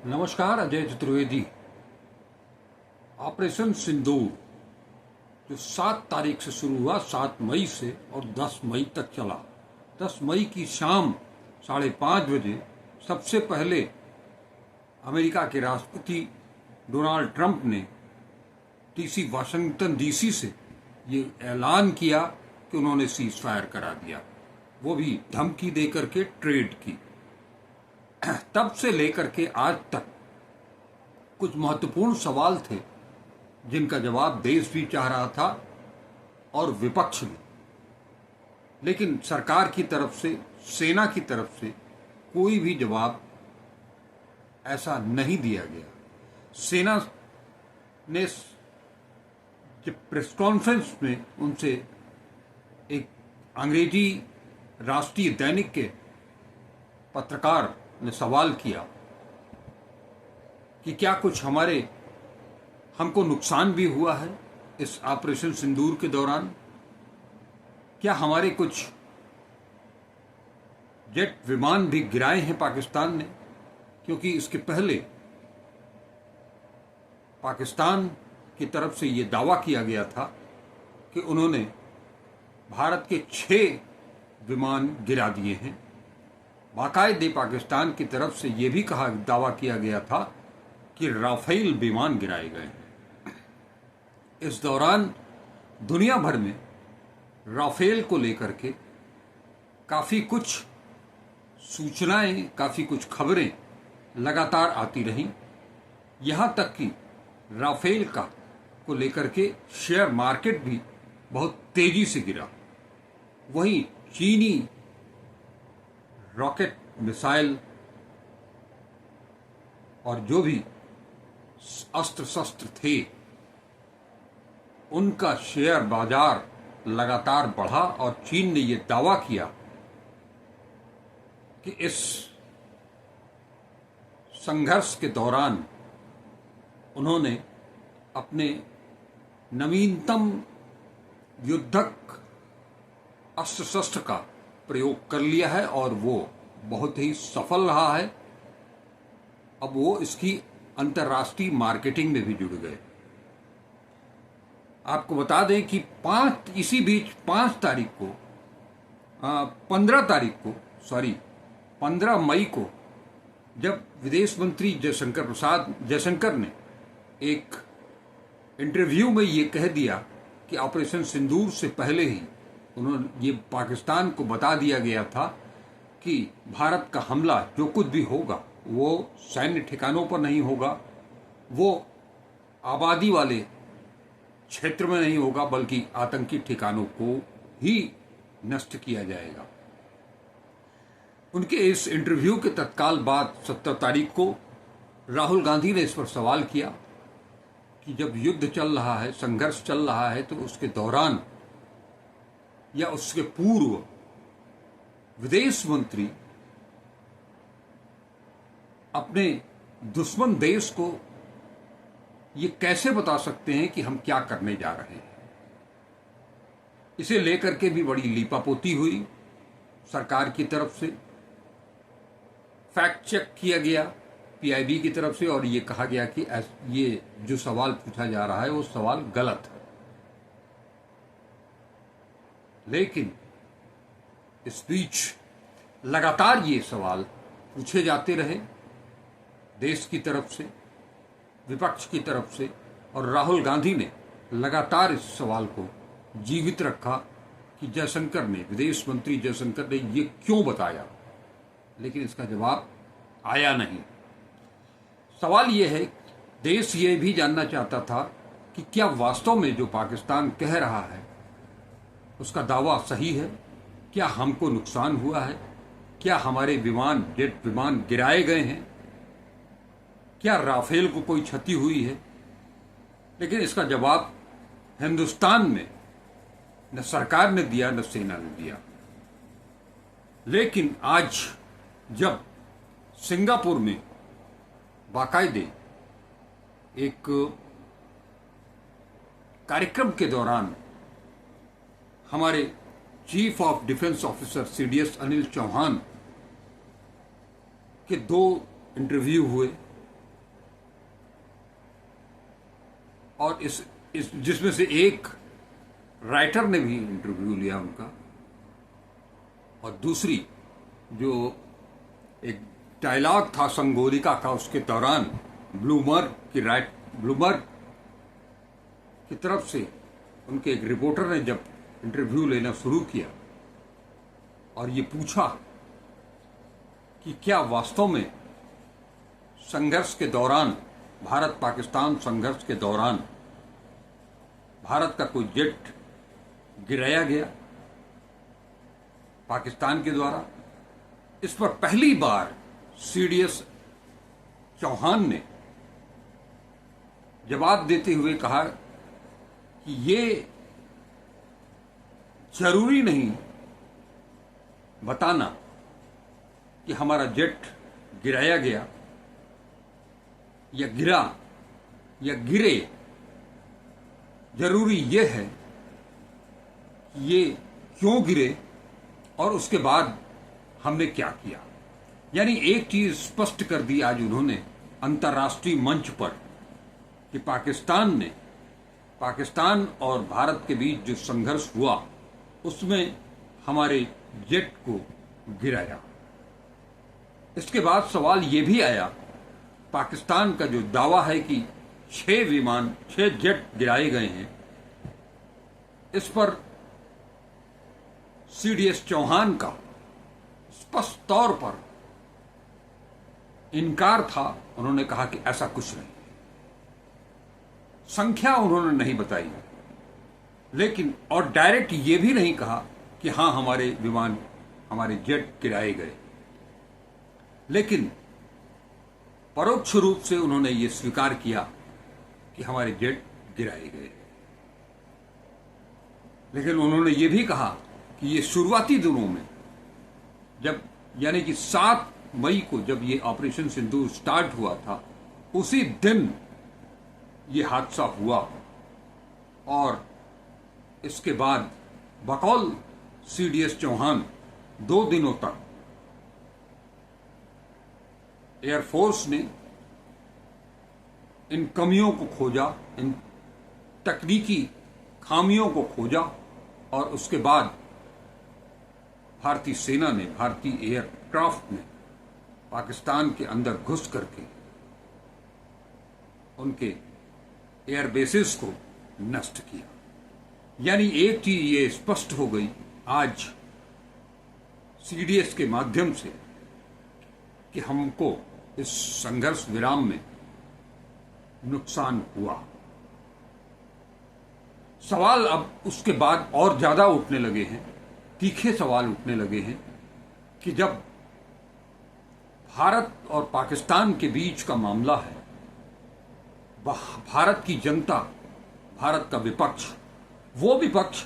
नमस्कार, अजय चतुर्वेदी। ऑपरेशन सिंदूर जो 7 तारीख से शुरू हुआ, 7 मई से, और 10 मई तक चला। 10 मई की शाम 5:30 बजे सबसे पहले अमेरिका के राष्ट्रपति डोनाल्ड ट्रंप ने वाशिंगटन डीसी से ये ऐलान किया कि उन्होंने सीज फायर करा दिया, वो भी धमकी देकर के ट्रेड की। तब से लेकर के आज तक कुछ महत्वपूर्ण सवाल थे जिनका जवाब देश भी चाह रहा था और विपक्ष भी, लेकिन सरकार की तरफ से, सेना की तरफ से कोई भी जवाब ऐसा नहीं दिया गया। सेना ने जब प्रेस कॉन्फ्रेंस में उनसे एक अंग्रेजी राष्ट्रीय दैनिक के पत्रकार ने सवाल किया कि क्या कुछ हमको नुकसान भी हुआ है इस ऑपरेशन सिंदूर के दौरान, क्या हमारे कुछ जेट विमान भी गिराए हैं पाकिस्तान ने, क्योंकि इसके पहले पाकिस्तान की तरफ से ये दावा किया गया था कि उन्होंने भारत के 6 विमान गिरा दिए हैं। बाकायदे पाकिस्तान की तरफ से यह भी दावा किया गया था कि राफेल विमान गिराए गए हैं। इस दौरान दुनिया भर में राफेल को लेकर के काफी कुछ सूचनाएं, काफी कुछ खबरें लगातार आती रहीं, यहां तक कि राफेल को लेकर के शेयर मार्केट भी बहुत तेजी से गिरा। वहीं चीनी रॉकेट, मिसाइल और जो भी अस्त्र शस्त्र थे, उनका शेयर बाजार लगातार बढ़ा और चीन ने यह दावा किया कि इस संघर्ष के दौरान उन्होंने अपने नवीनतम युद्धक अस्त्र शस्त्र का प्रयोग कर लिया है और वो बहुत ही सफल रहा है। अब वो इसकी अंतर्राष्ट्रीय मार्केटिंग में भी जुड़ गए। आपको बता दें कि 15 मई को जब विदेश मंत्री जयशंकर ने एक इंटरव्यू में ये कह दिया कि ऑपरेशन सिंदूर से पहले ही उन्होंने ये पाकिस्तान को बता दिया गया था कि भारत का हमला जो कुछ भी होगा वो सैन्य ठिकानों पर नहीं होगा, वो आबादी वाले क्षेत्र में नहीं होगा, बल्कि आतंकी ठिकानों को ही नष्ट किया जाएगा। उनके इस इंटरव्यू के तत्काल बाद 17 तारीख को राहुल गांधी ने इस पर सवाल किया कि जब युद्ध चल रहा है, संघर्ष चल रहा है, तो उसके दौरान या उसके पूर्व विदेश मंत्री अपने दुश्मन देश को ये कैसे बता सकते हैं कि हम क्या करने जा रहे हैं। इसे लेकर के भी बड़ी लीपापोती हुई सरकार की तरफ से, फैक्ट चेक किया गया पीआईबी की तरफ से, और ये कहा गया कि ये जो सवाल पूछा जा रहा है वो सवाल गलत है। लेकिन इस बीच लगातार ये सवाल पूछे जाते रहे देश की तरफ से, विपक्ष की तरफ से, और राहुल गांधी ने लगातार इस सवाल को जीवित रखा कि विदेश मंत्री जयशंकर ने ये क्यों बताया, लेकिन इसका जवाब आया नहीं। सवाल ये है, देश ये भी जानना चाहता था कि क्या वास्तव में जो पाकिस्तान कह रहा है उसका दावा सही है, क्या हमको नुकसान हुआ है, क्या हमारे जेट विमान गिराए गए हैं, क्या राफेल को कोई क्षति हुई है। लेकिन इसका जवाब हिंदुस्तान में न सरकार ने दिया, न सेना ने दिया। लेकिन आज जब सिंगापुर में बाकायदे एक कार्यक्रम के दौरान हमारे chief of defence officer CDS Anil Chauhan के 2 इंटरव्यू हुए, और इस जिसमें से एक राइटर ने भी इंटरव्यू लिया उनका, और दूसरी जो एक डायलॉग था संगोलिका का, उसके दौरान ब्लूमबर्ग की तरफ से उनके एक रिपोर्टर ने जब इंटरव्यू लेना शुरू किया और ये पूछा कि क्या वास्तव में संघर्ष के दौरान, भारत पाकिस्तान संघर्ष के दौरान भारत का कोई जेट गिराया गया पाकिस्तान के द्वारा, इस पर पहली बार सीडीएस चौहान ने जवाब देते हुए कहा कि ये जरूरी नहीं बताना कि हमारा जेट गिराया गया या गिरा या गिरे, जरूरी ये है कि ये क्यों गिरे और उसके बाद हमने क्या किया। यानी एक चीज स्पष्ट कर दी आज उन्होंने अंतर्राष्ट्रीय मंच पर कि पाकिस्तान और भारत के बीच जो संघर्ष हुआ उसमें हमारे जेट को गिराया। इसके बाद सवाल ये भी आया, पाकिस्तान का जो दावा है कि 6 जेट गिराए गए हैं, इस पर सीडीएस चौहान का स्पष्ट तौर पर इनकार था। उन्होंने कहा कि ऐसा कुछ नहीं, संख्या उन्होंने नहीं बताई, लेकिन और डायरेक्ट ये भी नहीं कहा कि हां हमारे विमान, हमारे जेट गिराए गए, लेकिन परोक्ष रूप से उन्होंने ये स्वीकार किया कि हमारे जेट गिराए गए। लेकिन उन्होंने ये भी कहा कि ये शुरुआती दिनों में, जब यानी कि 7 मई को जब ये ऑपरेशन सिंदूर स्टार्ट हुआ था, उसी दिन ये हादसा हुआ और इसके बाद बकौल सीडीएस चौहान 2 दिनों तक एयरफोर्स ने इन कमियों को खोजा, इन तकनीकी खामियों को खोजा, और उसके बाद भारतीय सेना ने, भारतीय एयरक्राफ्ट ने पाकिस्तान के अंदर घुस करके उनके एयरबेसेस को नष्ट किया। यानी एक चीज ये स्पष्ट हो गई आज सीडीएस के माध्यम से कि हमको इस संघर्ष विराम में नुकसान हुआ। सवाल अब उसके बाद और ज्यादा उठने लगे हैं, तीखे सवाल उठने लगे हैं कि जब भारत और पाकिस्तान के बीच का मामला है, भारत की जनता, भारत का विपक्ष, वो विपक्ष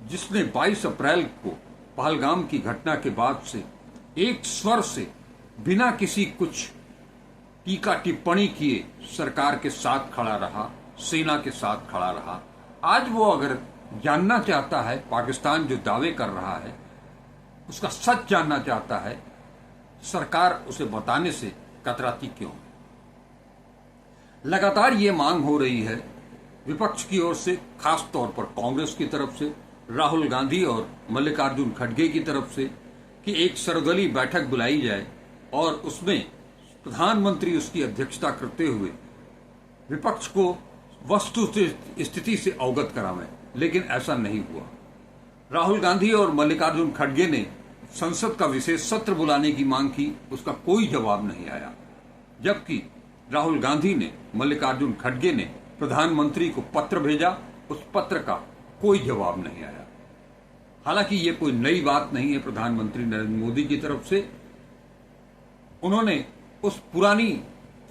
जिसने 22 अप्रैल को पहलगाम की घटना के बाद से एक स्वर से बिना किसी कुछ टीका टिप्पणी किए सरकार के साथ खड़ा रहा, सेना के साथ खड़ा रहा, आज वो अगर जानना चाहता है, पाकिस्तान जो दावे कर रहा है उसका सच जानना चाहता है, सरकार उसे बताने से कतराती क्यों? लगातार ये मांग हो रही है विपक्ष की ओर से, खास तौर पर कांग्रेस की तरफ से, राहुल गांधी और मल्लिकार्जुन खड़गे की तरफ से, कि एक सर्वदलीय बैठक बुलाई जाए और उसमें प्रधानमंत्री उसकी अध्यक्षता करते हुए विपक्ष को वस्तु स्थिति से अवगत करावें। लेकिन ऐसा नहीं हुआ। राहुल गांधी और मल्लिकार्जुन खड़गे ने संसद का विशेष सत्र बुलाने की मांग की, उसका कोई जवाब नहीं आया, जबकि राहुल गांधी ने, मल्लिकार्जुन खड़गे ने प्रधानमंत्री को पत्र भेजा, उस पत्र का कोई जवाब नहीं आया। हालांकि ये कोई नई बात नहीं है प्रधानमंत्री नरेंद्र मोदी की तरफ से, उन्होंने उस पुरानी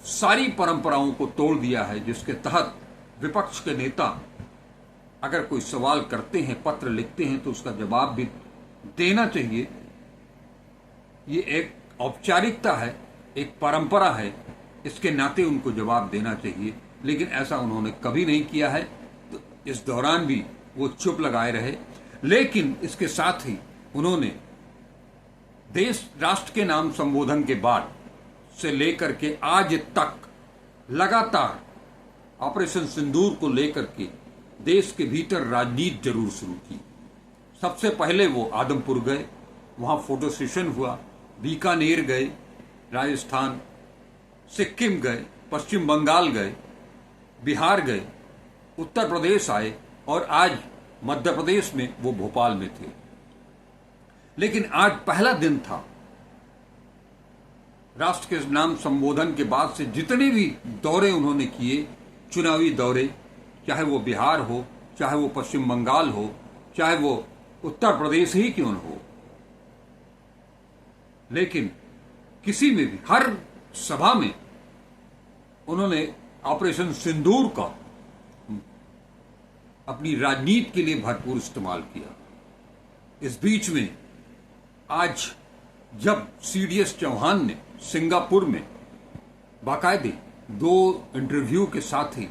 सारी परंपराओं को तोड़ दिया है जिसके तहत विपक्ष के नेता अगर कोई सवाल करते हैं, पत्र लिखते हैं, तो उसका जवाब भी देना चाहिए। ये एक औपचारिकता है, एक परंपरा है, इसके नाते उनको जवाब देना चाहिए, लेकिन ऐसा उन्होंने कभी नहीं किया है। तो इस दौरान भी वो चुप लगाए रहे। लेकिन इसके साथ ही उन्होंने देश राष्ट्र के नाम संबोधन के बाद से लेकर के आज तक लगातार ऑपरेशन सिंदूर को लेकर के देश के भीतर राजनीति जरूर शुरू की। सबसे पहले वो आदमपुर गए, वहां फोटो सेशन हुआ, बीकानेर गए, राजस्थान, सिक्किम गए, पश्चिम बंगाल गए, बिहार गए, उत्तर प्रदेश आए और आज मध्य प्रदेश में वो भोपाल में थे। लेकिन आज पहला दिन था। राष्ट्र के नाम संबोधन के बाद से जितने भी दौरे उन्होंने किए, चुनावी दौरे, चाहे वो बिहार हो, चाहे वो पश्चिम बंगाल हो, चाहे वो उत्तर प्रदेश ही क्यों न हो, लेकिन किसी में भी, हर सभा में उन्होंने ऑपरेशन सिंदूर का अपनी राजनीति के लिए भरपूर इस्तेमाल किया। इस बीच में आज जब सीडीएस चौहान ने सिंगापुर में बाकायदे 2 इंटरव्यू के साथ ही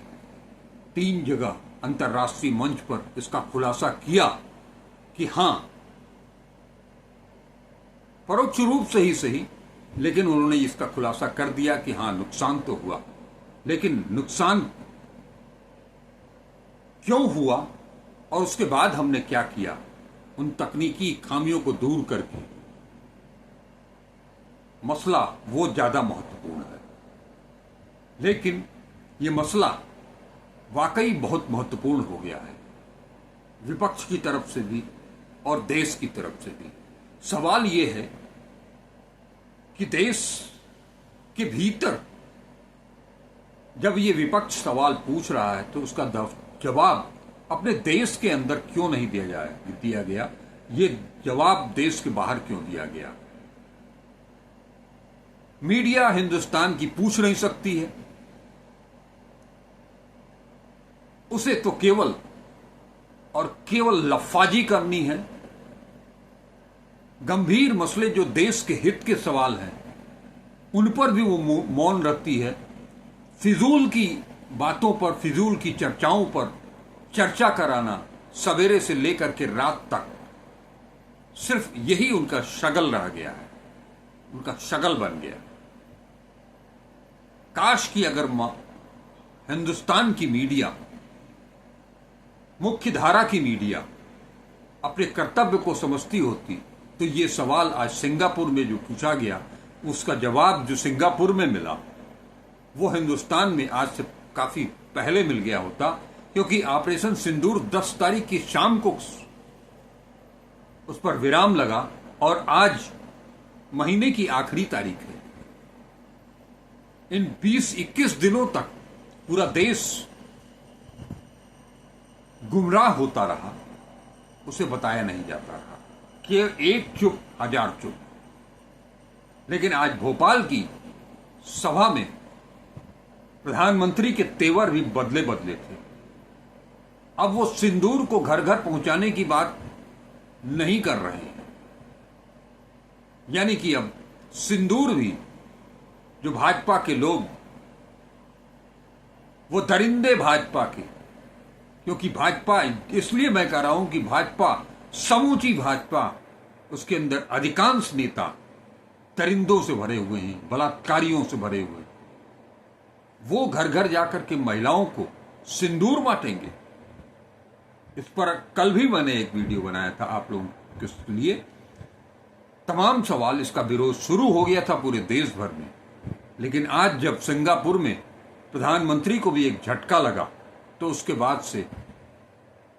3 जगह अंतर्राष्ट्रीय मंच पर इसका खुलासा किया कि हां, परोक्ष रूप से ही सही, लेकिन उन्होंने इसका खुलासा कर दिया कि हां, नुकसान तो हुआ। लेकिन नुकसान क्यों हुआ और उसके बाद हमने क्या किया, उन तकनीकी खामियों को दूर करके, मसला वो ज्यादा महत्वपूर्ण है। लेकिन ये मसला वाकई बहुत महत्वपूर्ण हो गया है, विपक्ष की तरफ से भी और देश की तरफ से भी। सवाल ये है कि देश के भीतर जब ये विपक्ष सवाल पूछ रहा है तो उसका जवाब अपने देश के अंदर क्यों नहीं दिया गया, ये जवाब देश के बाहर क्यों दिया गया। मीडिया हिंदुस्तान की पूछ नहीं सकती है, उसे तो केवल और केवल लफाजी करनी है। गंभीर मसले जो देश के हित के सवाल हैं उन पर भी वो मौन रखती है। फिजूल की बातों पर, फिजूल की चर्चाओं पर चर्चा कराना सवेरे से लेकर के रात तक, सिर्फ यही उनका शगल रह गया है, उनका शगल बन गया। काश कि अगर हिंदुस्तान की मीडिया, मुख्य धारा की मीडिया अपने कर्तव्य को समझती होती तो ये सवाल आज सिंगापुर में जो पूछा गया, उसका जवाब जो सिंगापुर में मिला वो हिंदुस्तान में आज से काफी पहले मिल गया होता, क्योंकि ऑपरेशन सिंदूर 10 तारीख की शाम को उस पर विराम लगा और आज महीने की आखिरी तारीख है। इन 20-21 दिनों तक पूरा देश गुमराह होता रहा, उसे बताया नहीं जाता रहा कि एक चुप हजार चुप। लेकिन आज भोपाल की सभा में प्रधानमंत्री के तेवर भी बदले बदले थे। अब वो सिंदूर को घर घर पहुंचाने की बात नहीं कर रहे हैं, यानी कि अब सिंदूर भी जो भाजपा के लोग, वो दरिंदे भाजपा के, क्योंकि भाजपा, इसलिए मैं कह रहा हूं कि भाजपा, समूची भाजपा, उसके अंदर अधिकांश नेता दरिंदों से भरे हुए हैं, बलात्कारियों से भरे हुए हैं। वो घर घर जाकर के महिलाओं को सिंदूर बांटेंगे। इस पर कल भी मैंने एक वीडियो बनाया था आप लोगों के लिए। तमाम सवाल, इसका विरोध शुरू हो गया था पूरे देश भर में, लेकिन आज जब सिंगापुर में प्रधानमंत्री को भी एक झटका लगा तो उसके बाद से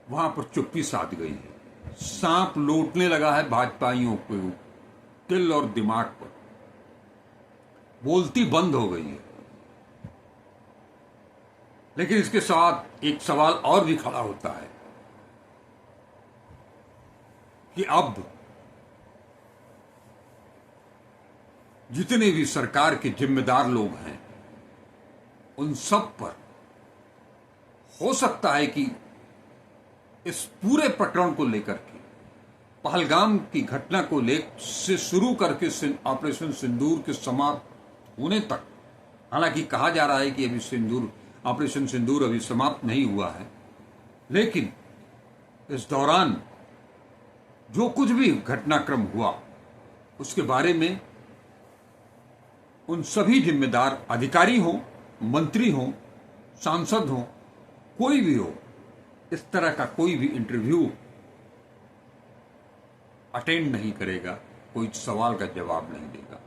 वहां पर चुप्पी साध गई है। सांप लौटने लगा है भाजपाइयों को दिल और दिमाग पर, बोलती बंद हो गई है। लेकिन इसके साथ एक सवाल और भी खड़ा होता है कि अब जितने भी सरकार के जिम्मेदार लोग हैं उन सब पर हो सकता है कि इस पूरे प्रकरण को लेकर के, पहलगाम की घटना को लेकर से शुरू करके ऑपरेशन सिंदूर के समाप्त होने तक, हालांकि कहा जा रहा है कि अभी ऑपरेशन सिंदूर अभी समाप्त नहीं हुआ है, लेकिन इस दौरान जो कुछ भी घटनाक्रम हुआ उसके बारे में उन सभी जिम्मेदार अधिकारी हों, मंत्री हों, सांसद हो, कोई भी हो, इस तरह का कोई भी इंटरव्यू अटेंड नहीं करेगा, कोई सवाल का जवाब नहीं देगा।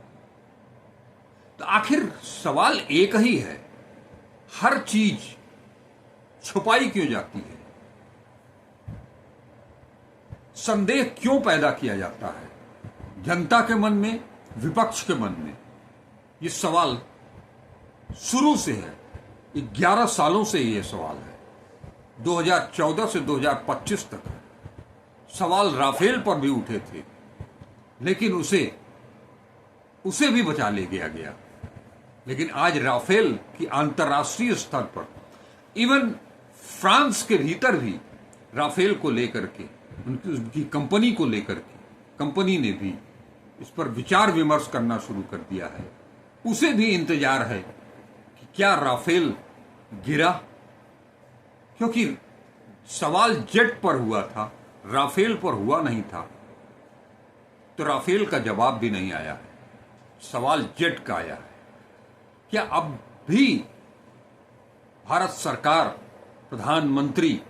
तो आखिर सवाल एक ही है, हर चीज छुपाई क्यों जाती है? संदेह क्यों पैदा किया जाता है जनता के मन में, विपक्ष के मन में? ये सवाल शुरू से है, 11 सालों से ये सवाल है, 2014 से 2025 तक सवाल राफेल पर भी उठे थे, लेकिन उसे भी बचा ले गया। लेकिन आज राफेल की अंतर्राष्ट्रीय स्तर पर, इवन फ्रांस के भीतर भी राफेल को लेकर के, उनकी कंपनी को लेकर के, कंपनी ने भी इस पर विचार विमर्श करना शुरू कर दिया है। उसे भी इंतजार है कि क्या राफेल गिरा, क्योंकि सवाल जेट पर हुआ था, राफेल पर हुआ नहीं था। तो राफेल का जवाब भी नहीं आया है, सवाल जेट का आया है। क्या अब भी भारत सरकार, प्रधानमंत्री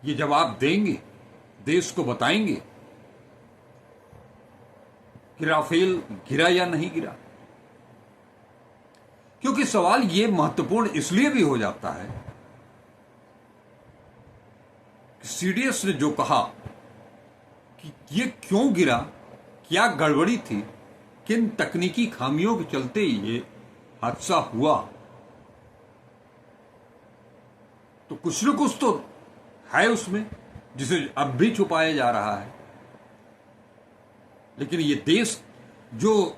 ये जवाब देंगे, देश को बताएंगे कि राफेल गिरा या नहीं गिरा? क्योंकि सवाल ये महत्वपूर्ण इसलिए भी हो जाता है कि सीडीएस ने जो कहा कि ये क्यों गिरा, क्या गड़बड़ी थी, किन तकनीकी खामियों के चलते ये हादसा हुआ, तो कुछ न कुछ तो है उसमें जिसे अब भी छुपाया जा रहा है। लेकिन ये देश, जो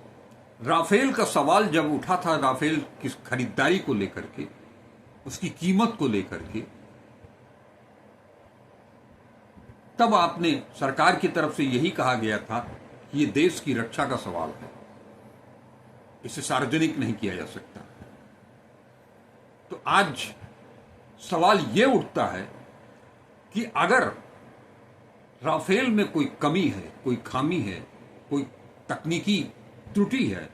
राफेल का सवाल जब उठा था, राफेल की खरीदारी को लेकर के, उसकी कीमत को लेकर के, तब आपने सरकार की तरफ से यही कहा गया था कि ये देश की रक्षा का सवाल है, इसे सार्वजनिक नहीं किया जा सकता। तो आज सवाल ये उठता है कि अगर राफेल में कोई कमी है, कोई खामी है, कोई तकनीकी त्रुटि है,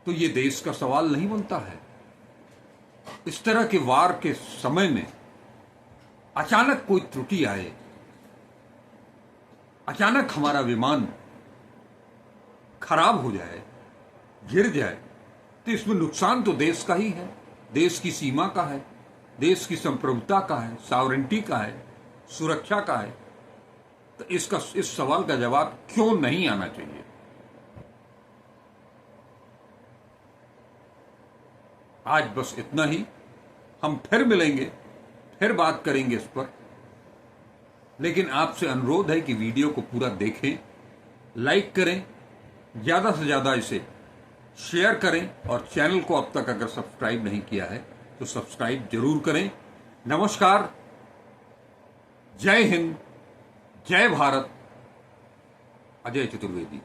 तो ये देश का सवाल नहीं बनता है। इस तरह के वार के समय में अचानक कोई त्रुटि आए, अचानक हमारा विमान खराब हो जाए, गिर जाए, तो इसमें नुकसान तो देश का ही है, देश की सीमा का है, देश की संप्रभुता का है, सॉवरेंटी का है, सुरक्षा का है। तो इस सवाल का जवाब क्यों नहीं आना चाहिए? आज बस इतना ही। हम फिर मिलेंगे, फिर बात करेंगे इस पर। लेकिन आपसे अनुरोध है कि वीडियो को पूरा देखें, लाइक करें, ज्यादा से ज्यादा इसे शेयर करें, और चैनल को अब तक अगर सब्सक्राइब नहीं किया है तो सब्सक्राइब जरूर करें। नमस्कार, जय हिंद, जय भारत। अजय चतुर्वेदी।